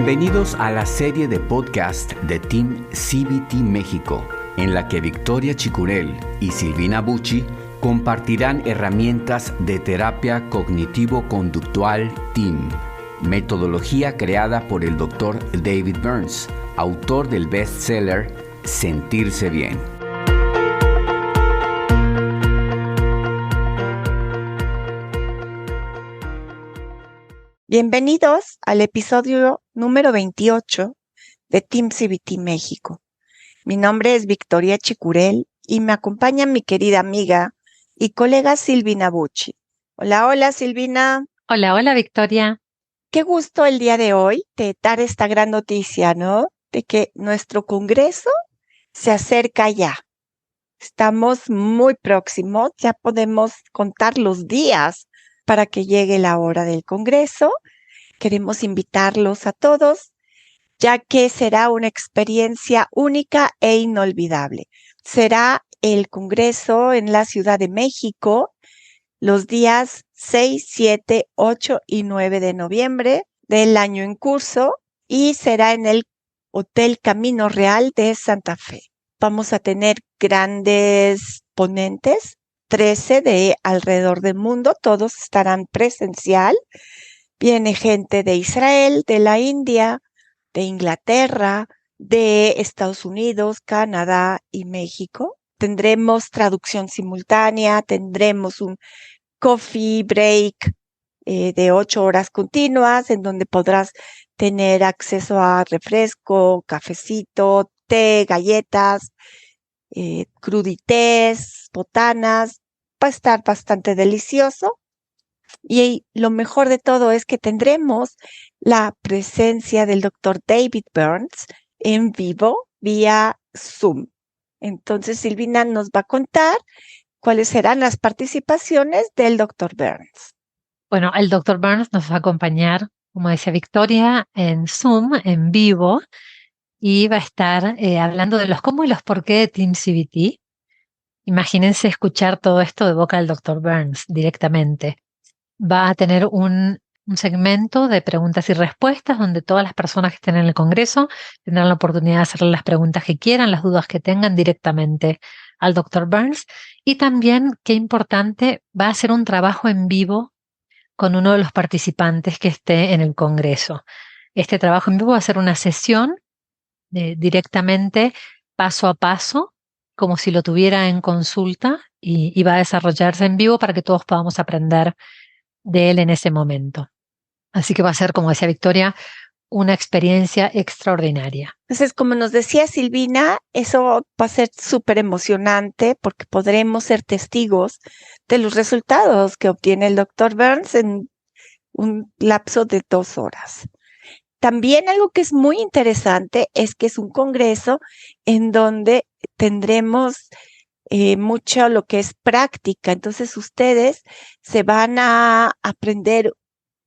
Bienvenidos a la serie de podcast de Team CBT México, en la que Victoria Chicurel y Silvina Bucci compartirán herramientas de terapia cognitivo-conductual TEAM, metodología creada por el Dr. David Burns, autor del bestseller Sentirse Bien. Bienvenidos al episodio número 28 de Team CBT México. Mi nombre es Victoria Chicurel y me acompaña mi querida amiga y colega Silvina Bucci. Hola Silvina. Hola Victoria. Qué gusto el día de hoy de dar esta gran noticia, ¿no? De que nuestro congreso se acerca ya. Estamos muy próximos, ya podemos contar los días para que llegue la hora del congreso. Queremos invitarlos a todos, ya que será una experiencia única e inolvidable. Será el congreso en la Ciudad de México los días 6, 7, 8 y 9 de noviembre del año en curso y será en el Hotel Camino Real de Santa Fe. Vamos a tener grandes ponentes, 13 de alrededor del mundo, todos estarán presencial. Viene gente de Israel, de la India, de Inglaterra, de Estados Unidos, Canadá y México. Tendremos traducción simultánea, tendremos un coffee break de 8 horas continuas, en donde podrás tener acceso a refresco, cafecito, té, galletas, crudités, botanas. Va a estar bastante delicioso. Y lo mejor de todo es que tendremos la presencia del Dr. David Burns en vivo vía Zoom. Entonces Silvina nos va a contar cuáles serán las participaciones del Dr. Burns. Bueno, el Dr. Burns nos va a acompañar, como decía Victoria, en Zoom, en vivo, y va a estar hablando de los cómo y los por qué de Team CBT. Imagínense escuchar todo esto de boca del Dr. Burns directamente. Va a tener un segmento de preguntas y respuestas donde todas las personas que estén en el Congreso tendrán la oportunidad de hacerle las preguntas que quieran, las dudas que tengan directamente al Dr. Burns. Y también, qué importante, va a hacer un trabajo en vivo con uno de los participantes que esté en el Congreso. Este trabajo en vivo va a ser una sesión directamente, paso a paso, como si lo tuviera en consulta, y va a desarrollarse en vivo para que todos podamos aprender de él en ese momento. Así que va a ser, como decía Victoria, una experiencia extraordinaria. Entonces, como nos decía Silvina, eso va a ser súper emocionante porque podremos ser testigos de los resultados que obtiene el Dr. Burns en un lapso de 2 horas. También algo que es muy interesante es que es un congreso en donde tendremos mucho lo que es práctica. Entonces ustedes se van a aprender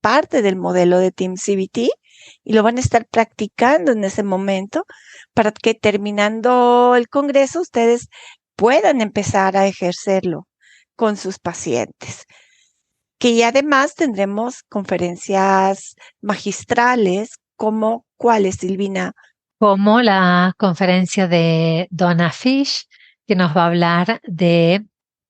parte del modelo de Team CBT y lo van a estar practicando en ese momento para que terminando el congreso ustedes puedan empezar a ejercerlo con sus pacientes. Que además tendremos conferencias magistrales como ¿cuáles, Silvina? Como la conferencia de Donna Fish, que nos va a hablar de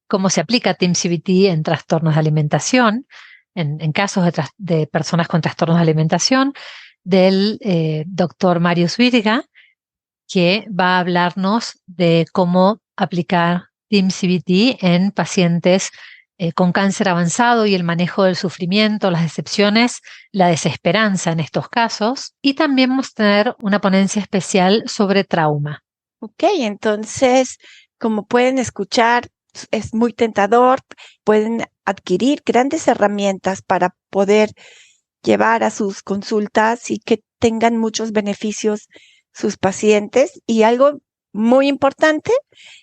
cómo se aplica Team CBT en trastornos de alimentación, en casos de personas con trastornos de alimentación, del doctor Marius Virga, que va a hablarnos de cómo aplicar Team CBT en pacientes con cáncer avanzado y el manejo del sufrimiento, las decepciones, la desesperanza en estos casos. Y también vamos a tener una ponencia especial sobre trauma. Ok, entonces, como pueden escuchar, es muy tentador. Pueden adquirir grandes herramientas para poder llevar a sus consultas y que tengan muchos beneficios sus pacientes. Y algo muy importante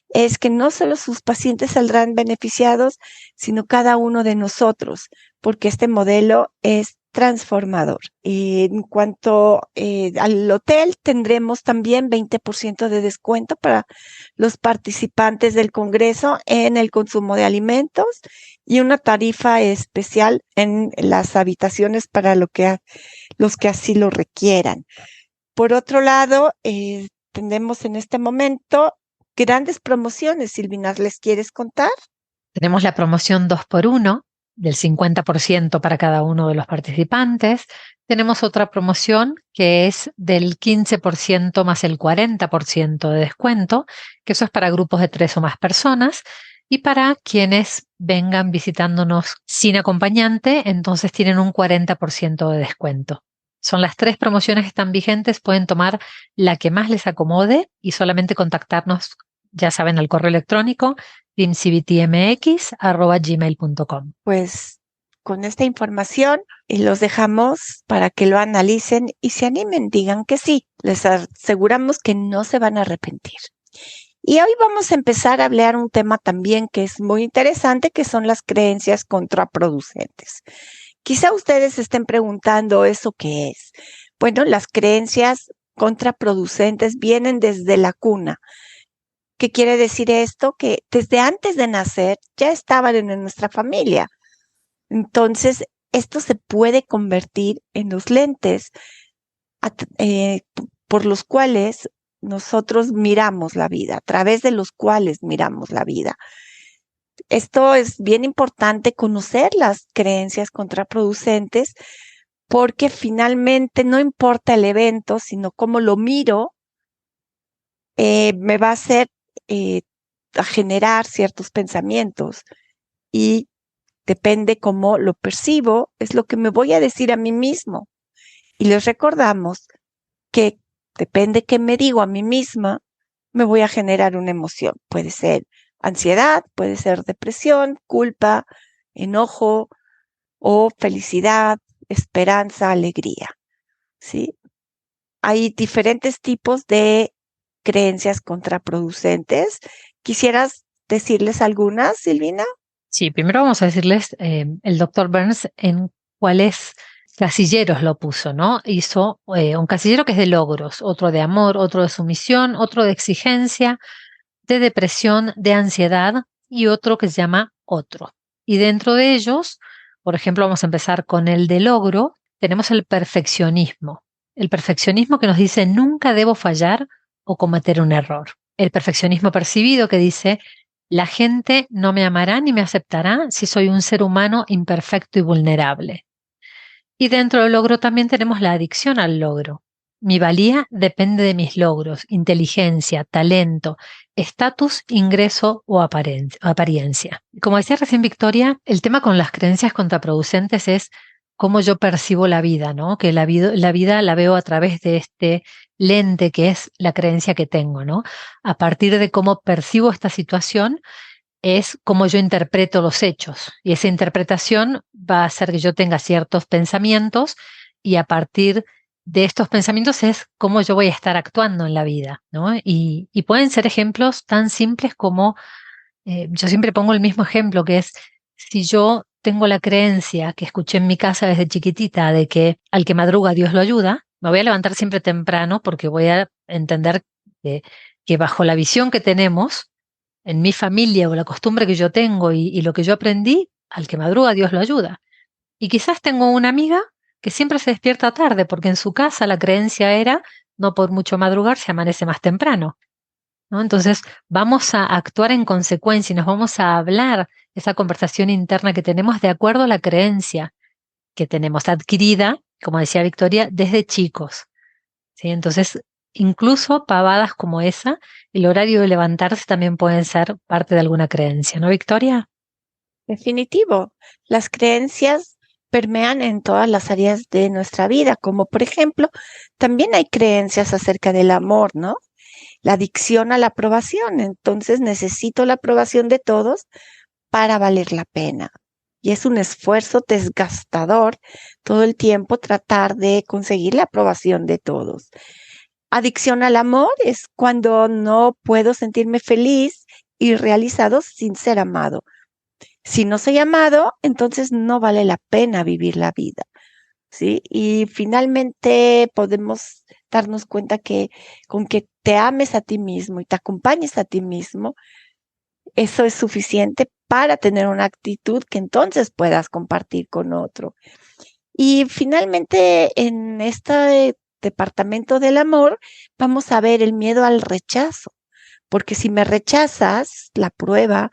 es que no solo sus pacientes saldrán beneficiados, sino cada uno de nosotros, porque este modelo es transformador. En cuanto al hotel, tendremos también 20% de descuento para los participantes del Congreso en el consumo de alimentos y una tarifa especial en las habitaciones para los que así lo requieran. Por otro lado, tenemos en este momento grandes promociones. Silvina, ¿les quieres contar? Tenemos la promoción 2x1 del 50% para cada uno de los participantes. Tenemos otra promoción que es del 15% más el 40% de descuento, que eso es para grupos de 3 o más personas. Y para quienes vengan visitándonos sin acompañante, entonces tienen un 40% de descuento. Son las 3 promociones que están vigentes. Pueden tomar la que más les acomode y solamente contactarnos, ya saben, al correo electrónico teamcbtmx@gmail.com. Pues con esta información los dejamos para que lo analicen y se animen, digan que sí. Les aseguramos que no se van a arrepentir. Y hoy vamos a empezar a hablar un tema también que es muy interesante, que son las creencias contraproducentes. Quizá ustedes estén preguntando ¿eso qué es? Bueno, las creencias contraproducentes vienen desde la cuna. ¿Qué quiere decir esto? Que desde antes de nacer ya estaban en nuestra familia. Entonces, esto se puede convertir en los lentes por los cuales nosotros miramos la vida, a través de los cuales miramos la vida. Esto es bien importante, conocer las creencias contraproducentes, porque finalmente no importa el evento, sino cómo lo miro, me va a hacer a generar ciertos pensamientos, y depende cómo lo percibo, es lo que me voy a decir a mí mismo. Y les recordamos que depende qué me digo a mí misma, me voy a generar una emoción. Puede ser ansiedad, puede ser depresión, culpa, enojo o felicidad, esperanza, alegría, ¿sí? Hay diferentes tipos de creencias contraproducentes. ¿Quisieras decirles algunas, Silvina? Sí, primero vamos a decirles el doctor Burns en cuáles casilleros lo puso, ¿no? Hizo un casillero que es de logros, otro de amor, otro de sumisión, otro de exigencia, de depresión, de ansiedad y otro que se llama otro. Y dentro de ellos, por ejemplo, vamos a empezar con el de logro, tenemos el perfeccionismo. El perfeccionismo que nos dice nunca debo fallar o cometer un error. El perfeccionismo percibido que dice la gente no me amará ni me aceptará si soy un ser humano imperfecto y vulnerable. Y dentro del logro también tenemos la adicción al logro. Mi valía depende de mis logros, inteligencia, talento, estatus, ingreso o apariencia. Como decía recién Victoria, el tema con las creencias contraproducentes es cómo yo percibo la vida, ¿no? Que la vida la veo a través de este lente que es la creencia que tengo, ¿no? A partir de cómo percibo esta situación, es cómo yo interpreto los hechos. Y esa interpretación va a hacer que yo tenga ciertos pensamientos y a partir de estos pensamientos es cómo yo voy a estar actuando en la vida, ¿no? Y pueden ser ejemplos tan simples como, yo siempre pongo el mismo ejemplo, que es si yo tengo la creencia que escuché en mi casa desde chiquitita de que al que madruga Dios lo ayuda, me voy a levantar siempre temprano porque voy a entender que bajo la visión que tenemos, en mi familia o la costumbre que yo tengo y lo que yo aprendí, al que madruga Dios lo ayuda. Y quizás tengo una amiga que siempre se despierta tarde porque en su casa la creencia era no por mucho madrugar se amanece más temprano, ¿no? Entonces vamos a actuar en consecuencia y nos vamos a hablar esa conversación interna que tenemos de acuerdo a la creencia que tenemos adquirida, como decía Victoria, desde chicos, ¿sí? Entonces, incluso pavadas como esa, el horario de levantarse también pueden ser parte de alguna creencia, ¿no, Victoria? Definitivo. Las creencias permean en todas las áreas de nuestra vida, como por ejemplo, también hay creencias acerca del amor, ¿no? La adicción a la aprobación. Entonces necesito la aprobación de todos para valer la pena. Y es un esfuerzo desgastador todo el tiempo tratar de conseguir la aprobación de todos. Adicción al amor es cuando no puedo sentirme feliz y realizado sin ser amado. Si no soy amado, entonces no vale la pena vivir la vida. ¿sí? Y finalmente podemos darnos cuenta que con que te ames a ti mismo y te acompañes a ti mismo, eso es suficiente para tener una actitud que entonces puedas compartir con otro. Y finalmente, en este departamento del amor, vamos a ver el miedo al rechazo, porque si me rechazas, la prueba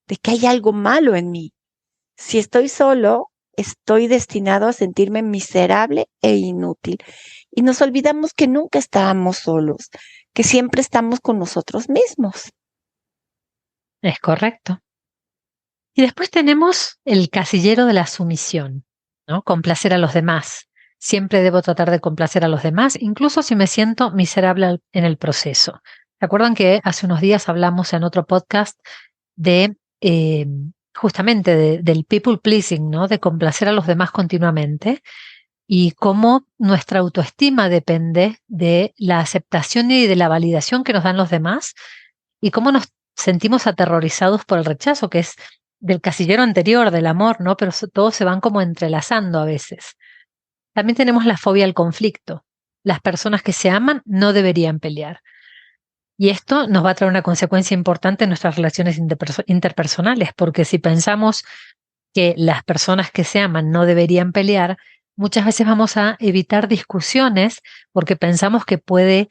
de que hay algo malo en mí. Si estoy solo, estoy destinado a sentirme miserable e inútil. Y nos olvidamos que nunca estábamos solos, que siempre estamos con nosotros mismos. Es correcto. Y después tenemos el casillero de la sumisión, ¿no? Complacer a los demás. Siempre debo tratar de complacer a los demás, incluso si me siento miserable en el proceso. ¿Se acuerdan que hace unos días hablamos en otro podcast de justamente del people pleasing, ¿no? De complacer a los demás continuamente y cómo nuestra autoestima depende de la aceptación y de la validación que nos dan los demás y cómo nos sentimos aterrorizados por el rechazo, que es del casillero anterior, del amor, ¿no? Pero todos se van como entrelazando a veces. También tenemos la fobia al conflicto. Las personas que se aman no deberían pelear. Y esto nos va a traer una consecuencia importante en nuestras relaciones interpersonales, porque si pensamos que las personas que se aman no deberían pelear, muchas veces vamos a evitar discusiones porque pensamos que puede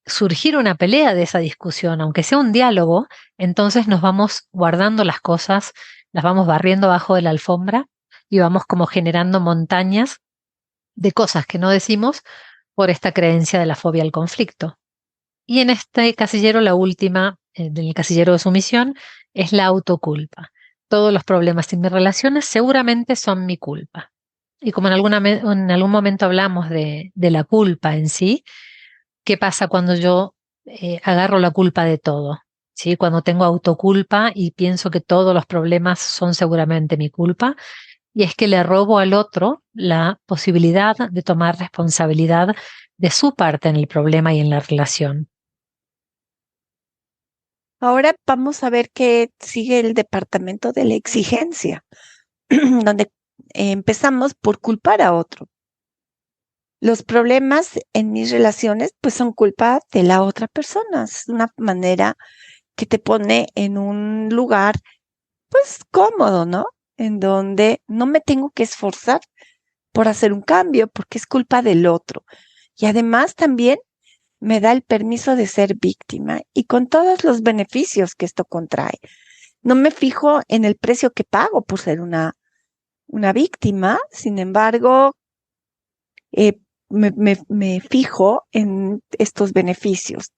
surgir una pelea de esa discusión, aunque sea un diálogo, entonces nos vamos guardando las cosas, las vamos barriendo abajo de la alfombra y vamos como generando montañas de cosas que no decimos por esta creencia de la fobia al conflicto. Y en este casillero, la última, del casillero de sumisión, es la autoculpa. Todos los problemas en mis relaciones seguramente son mi culpa. Y como en algún momento hablamos de la culpa en sí, ¿qué pasa cuando yo agarro la culpa de todo? ¿Sí? Cuando tengo autoculpa y pienso que todos los problemas son seguramente mi culpa, y es que le robo al otro la posibilidad de tomar responsabilidad de su parte en el problema y en la relación. Ahora vamos a ver que sigue el departamento de la exigencia, donde empezamos por culpar a otro. Los problemas en mis relaciones pues son culpa de la otra persona. Es una manera que te pone en un lugar pues cómodo, ¿no? En donde no me tengo que esforzar por hacer un cambio porque es culpa del otro. Y además también me da el permiso de ser víctima y con todos los beneficios que esto contrae. No me fijo en el precio que pago por ser una víctima, sin embargo, me fijo en estos beneficios.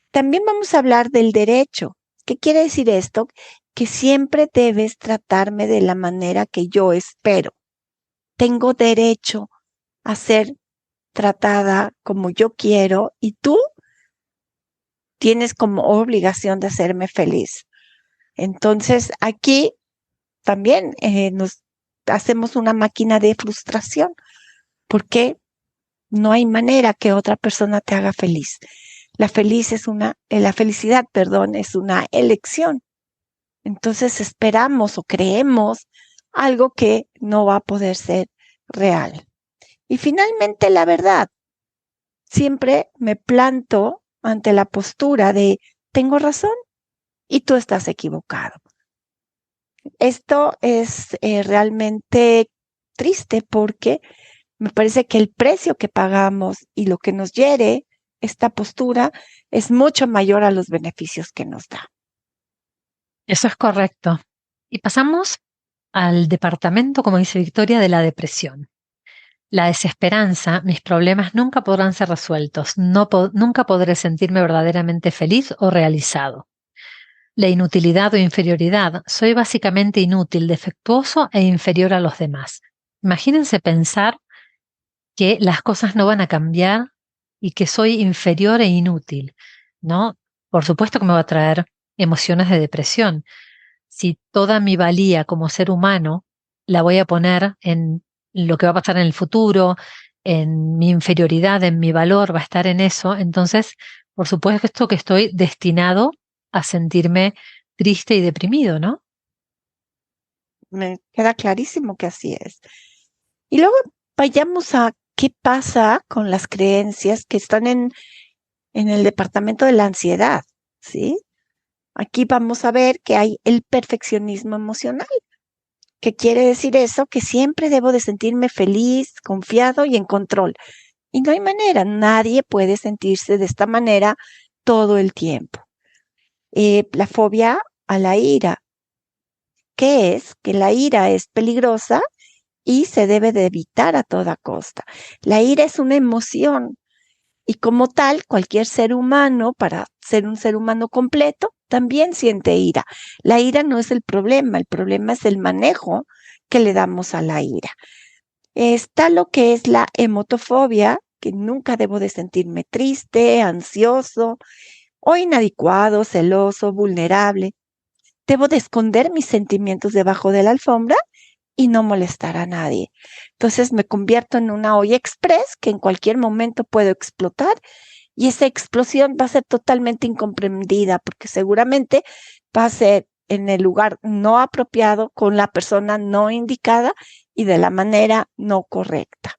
También vamos a hablar del derecho. ¿Qué quiere decir esto? Que siempre debes tratarme de la manera que yo espero. Tengo derecho a ser tratada como yo quiero y tú tienes como obligación de hacerme feliz. Entonces, aquí también nos hacemos una máquina de frustración porque no hay manera que otra persona te haga feliz. La felicidad, perdón, es una elección. Entonces esperamos o creemos algo que no va a poder ser real. Y finalmente la verdad. Siempre me planto ante la postura de tengo razón y tú estás equivocado. Esto es realmente triste porque me parece que el precio que pagamos y lo que nos hiere esta postura es mucho mayor a los beneficios que nos da. Eso es correcto. Y pasamos al departamento, como dice Victoria, de la depresión. La desesperanza, mis problemas nunca podrán ser resueltos, nunca podré sentirme verdaderamente feliz o realizado. La inutilidad o inferioridad, soy básicamente inútil, defectuoso e inferior a los demás. Imagínense pensar que las cosas no van a cambiar y que soy inferior e inútil, ¿no? Por supuesto que me va a traer emociones de depresión. Si toda mi valía como ser humano la voy a poner en lo que va a pasar en el futuro, en mi inferioridad, en mi valor, va a estar en eso, entonces, por supuesto que estoy destinado a sentirme triste y deprimido, ¿no? Me queda clarísimo que así es. Y luego vayamos a qué pasa con las creencias que están en el departamento de la ansiedad, ¿sí? Aquí vamos a ver que hay el perfeccionismo emocional. ¿Qué quiere decir eso? Que siempre debo de sentirme feliz, confiado y en control. Y no hay manera, nadie puede sentirse de esta manera todo el tiempo. La fobia a la ira. ¿Qué es? Que la ira es peligrosa y se debe de evitar a toda costa. La ira es una emoción y como tal, cualquier ser humano, para ser un ser humano completo, también siente ira. La ira no es el problema es el manejo que le damos a la ira. Está lo que es la emotofobia, que nunca debo de sentirme triste, ansioso o inadecuado, celoso, vulnerable. Debo de esconder mis sentimientos debajo de la alfombra y no molestar a nadie. Entonces me convierto en una olla express que en cualquier momento puedo explotar y esa explosión va a ser totalmente incomprendida porque seguramente va a ser en el lugar no apropiado, con la persona no indicada y de la manera no correcta.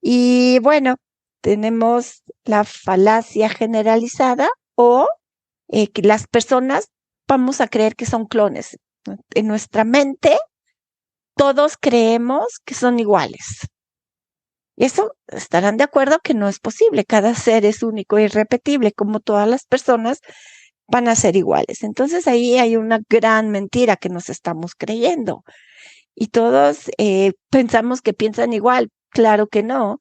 Y bueno, tenemos la falacia generalizada o que las personas vamos a creer que son clones. En nuestra mente todos creemos que son iguales. Y eso estarán de acuerdo que no es posible. Cada ser es único e irrepetible, como todas las personas van a ser iguales. Entonces ahí hay una gran mentira que nos estamos creyendo. Y todos pensamos que piensan igual. Claro que no.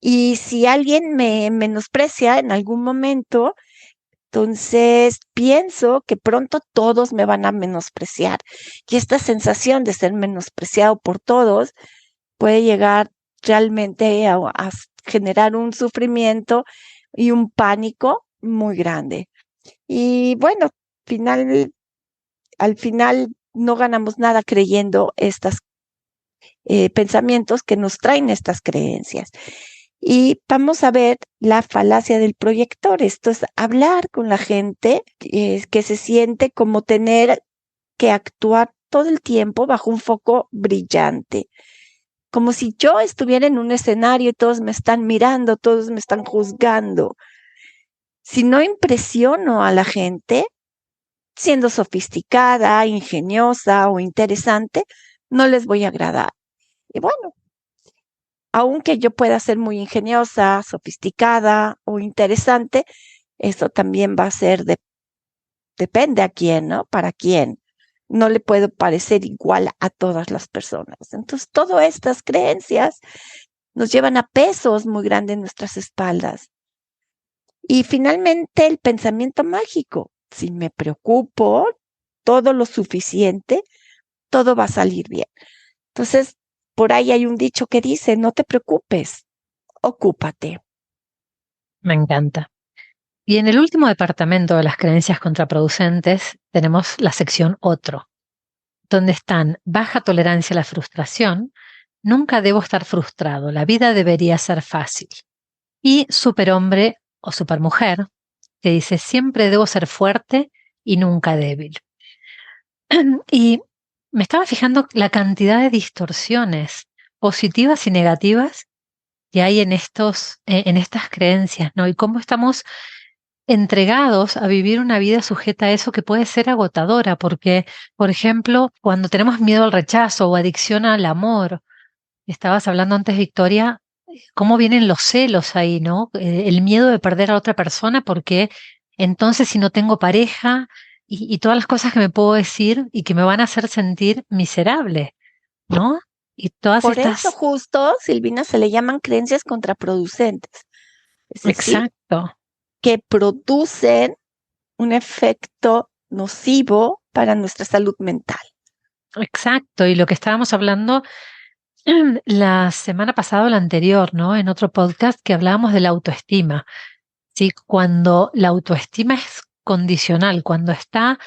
Y si alguien me menosprecia en algún momento, entonces pienso que pronto todos me van a menospreciar. Y esta sensación de ser menospreciado por todos puede llegar realmente a generar un sufrimiento y un pánico muy grande. Y bueno, al final no ganamos nada creyendo estos pensamientos que nos traen estas creencias. Y vamos a ver la falacia del proyector. Esto es hablar con la gente que se siente como tener que actuar todo el tiempo bajo un foco brillante. Como si yo estuviera en un escenario y todos me están mirando, todos me están juzgando. Si no impresiono a la gente, siendo sofisticada, ingeniosa o interesante, no les voy a agradar. Y bueno, aunque yo pueda ser muy ingeniosa, sofisticada o interesante, eso también va a ser depende a quién, ¿no? Para quién. No le puedo parecer igual a todas las personas. Entonces, todas estas creencias nos llevan a pesos muy grandes en nuestras espaldas. Y finalmente, el pensamiento mágico. Si me preocupo todo lo suficiente, todo va a salir bien. Entonces, por ahí hay un dicho que dice, no te preocupes, ocúpate. Me encanta. Y en el último departamento de las creencias contraproducentes tenemos la sección otro, donde están baja tolerancia a la frustración, nunca debo estar frustrado, la vida debería ser fácil. Y superhombre o supermujer, que dice siempre debo ser fuerte y nunca débil. Y me estaba fijando la cantidad de distorsiones positivas y negativas que hay en estas creencias, ¿no? Y cómo estamos entregados a vivir una vida sujeta a eso que puede ser agotadora, porque, por ejemplo, cuando tenemos miedo al rechazo o adicción al amor, estabas hablando antes, Victoria, cómo vienen los celos ahí, ¿no? El miedo de perder a otra persona, porque entonces si no tengo pareja y todas las cosas que me puedo decir y que me van a hacer sentir miserable, ¿no? Y todas Por eso estas... justo, Silvina, se le llaman creencias contraproducentes. Es decir, Exacto. que producen un efecto nocivo para nuestra salud mental. Exacto, y lo que estábamos hablando la semana pasada o la anterior, ¿no? En otro podcast que hablábamos de la autoestima, ¿sí? Cuando la autoestima es condicional, cuando está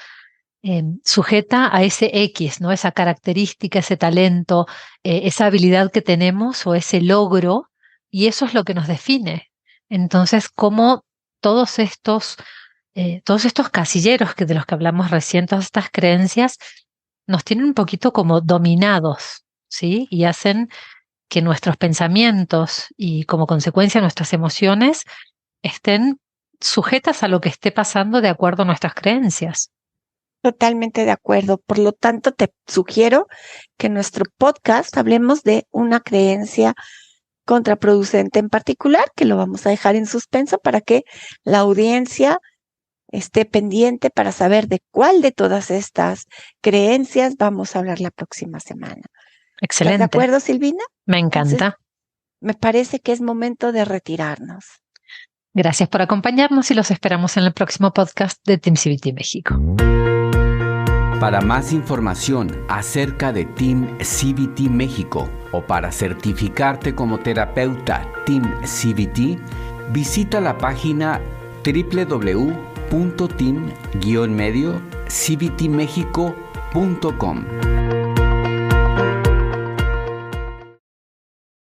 sujeta a ese X, ¿no? Esa característica, ese talento, esa habilidad que tenemos o ese logro, y eso es lo que nos define. Entonces, como todos estos casilleros de los que hablamos recién, todas estas creencias, nos tienen un poquito como dominados, ¿sí? Y hacen que nuestros pensamientos y como consecuencia nuestras emociones estén sujetas a lo que esté pasando de acuerdo a nuestras creencias. Totalmente de acuerdo. Por lo tanto, te sugiero que en nuestro podcast hablemos de una creencia contraproducente en particular, que lo vamos a dejar en suspenso para que la audiencia esté pendiente para saber de cuál de todas estas creencias vamos a hablar la próxima semana. Excelente. ¿Estás de acuerdo, Silvina? Me encanta. Entonces, me parece que es momento de retirarnos. Gracias por acompañarnos y los esperamos en el próximo podcast de Team CBT México. Para más información acerca de Team CBT México o para certificarte como terapeuta Team CBT, visita la página www.team-cbtmexico.com.